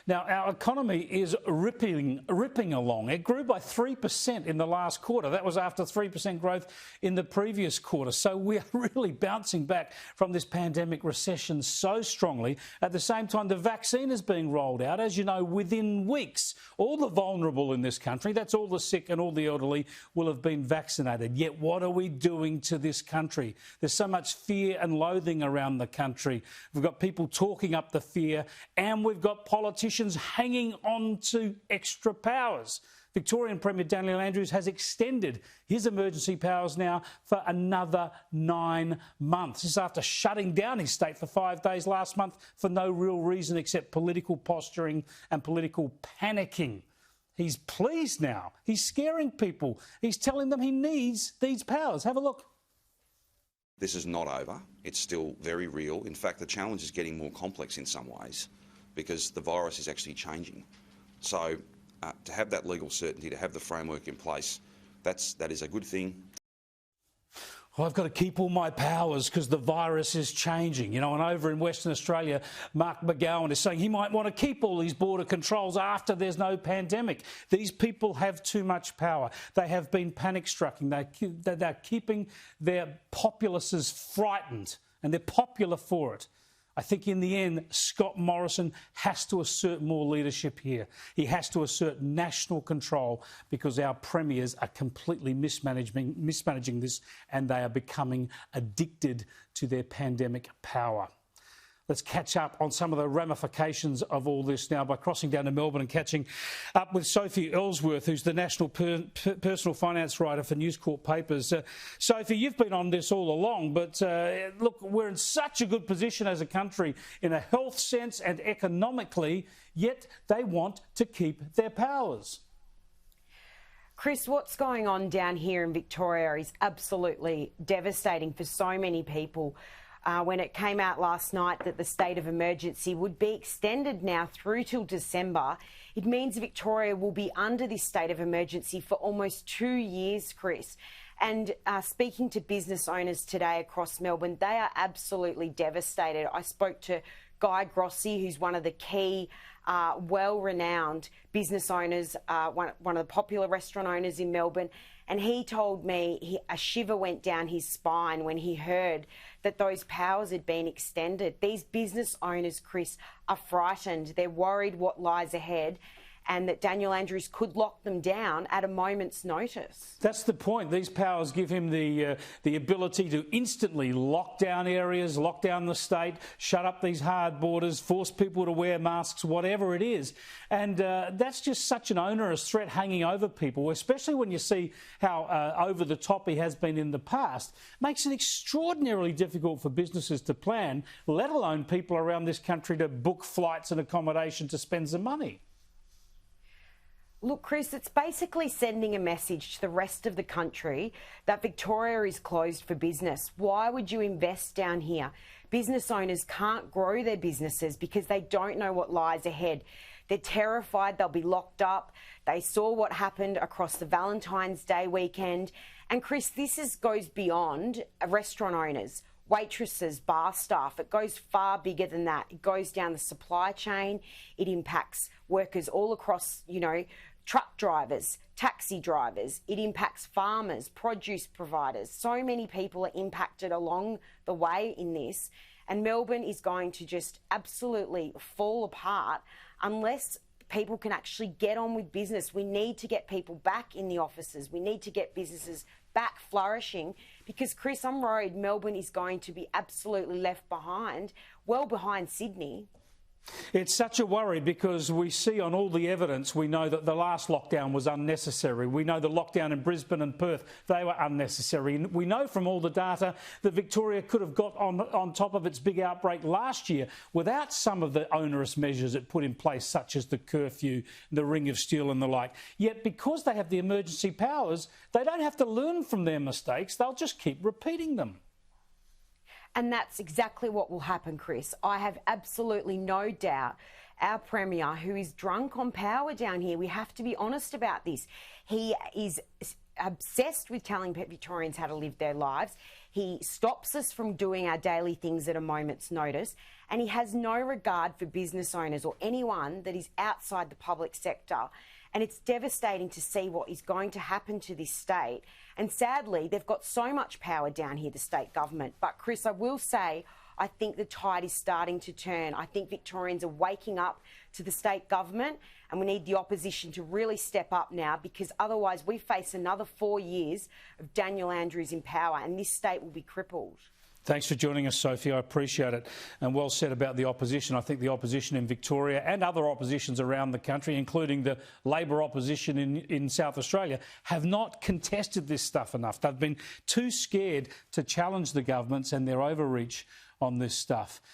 Now, our economy is ripping along. It grew by 3% in the last quarter. That was after 3% growth in the previous quarter. So we're really bouncing back from this pandemic recession so strongly. At the same time, the vaccine is being rolled out. As you know, within weeks, all the vulnerable in this country, that's all the sick and all the elderly, will have been vaccinated. Yet what are we doing to this country? There's so much fear and loathing around the country. We've got people talking up the fear, and we've got politicians hanging on to extra powers. Victorian Premier Daniel Andrews has extended his emergency powers now for another 9 months. This is after shutting down his state for 5 days last month for no real reason except political posturing and political panicking. He's pleased now. He's scaring people. He's telling them he needs these powers. Have a look. This is not over. It's still very real. In fact, the challenge is getting more complex in some ways because the virus is actually changing. So to have that legal certainty, to have the framework in place, that is a good thing. Well, I've got to keep all my powers because the virus is changing. You know, and over in Western Australia, Mark McGowan is saying he might want to keep all these border controls after there's no pandemic. These people have too much power. They have been panic-stricken. They're keeping their populaces frightened, and they're popular for it. I think in the end, Scott Morrison has to assert more leadership here. He has to assert national control because our premiers are completely mismanaging this, and they are becoming addicted to their pandemic power. Let's catch up on some of the ramifications of all this now by crossing down to Melbourne and catching up with Sophie Elsworth, who's the National Personal Finance Writer for News Corp papers. Sophie, you've been on this all along, but look, we're in such a good position as a country in a health sense and economically, yet they want to keep their powers. Chris, what's going on down here in Victoria is absolutely devastating for so many people. When it came out last night that the state of emergency would be extended now through till December, it means Victoria will be under this state of emergency for almost 2 years, Chris. And speaking to business owners today across Melbourne, they are absolutely devastated. I spoke to Guy Grossi, who's one of the key well-renowned business owners, one of the popular restaurant owners in Melbourne, and he told me a shiver went down his spine when he heard that those powers had been extended. These business owners, Chris, are frightened. They're worried what lies ahead, and that Daniel Andrews could lock them down at a moment's notice. That's the point. These powers give him the ability to instantly lock down areas, lock down the state, shut up these hard borders, force people to wear masks, whatever it is. And that's just such an onerous threat hanging over people, especially when you see how over the top he has been in the past. Makes it extraordinarily difficult for businesses to plan, let alone people around this country to book flights and accommodation to spend some money. Look, Chris, it's basically sending a message to the rest of the country that Victoria is closed for business. Why would you invest down here? Business owners can't grow their businesses because they don't know what lies ahead. They're terrified they'll be locked up. They saw what happened across the Valentine's Day weekend. And Chris, this goes beyond restaurant owners, waitresses, bar staff. It goes far bigger than that. It goes down the supply chain. It impacts workers all across, you know, truck drivers, taxi drivers. It impacts farmers, produce providers. So many people are impacted along the way in this. And Melbourne is going to just absolutely fall apart unless people can actually get on with business. We need to get people back in the offices. We need to get businesses back flourishing because, Chris, I'm worried Melbourne is going to be absolutely left behind, well behind Sydney. It's such a worry because we see on all the evidence, we know that the last lockdown was unnecessary. We know the lockdown in Brisbane and Perth, they were unnecessary. And we know from all the data that Victoria could have got on top of its big outbreak last year without some of the onerous measures it put in place, such as the curfew, the ring of steel and the like. Yet because they have the emergency powers, they don't have to learn from their mistakes. They'll just keep repeating them. And that's exactly what will happen, Chris. I have absolutely no doubt our Premier, who is drunk on power down here, we have to be honest about this. He is obsessed with telling Victorians how to live their lives. He stops us from doing our daily things at a moment's notice, and he has no regard for business owners or anyone that is outside the public sector. And it's devastating to see what is going to happen to this state. And sadly, they've got so much power down here, the state government. But Chris, I will say, I think the tide is starting to turn. I think Victorians are waking up to the state government, and we need the opposition to really step up now, because otherwise we face another 4 years of Daniel Andrews in power and this state will be crippled. Thanks for joining us, Sophie. I appreciate it. And well said about the opposition. I think the opposition in Victoria and other oppositions around the country, including the Labor opposition in South Australia, have not contested this stuff enough. They've been too scared to challenge the governments and their overreach on this stuff.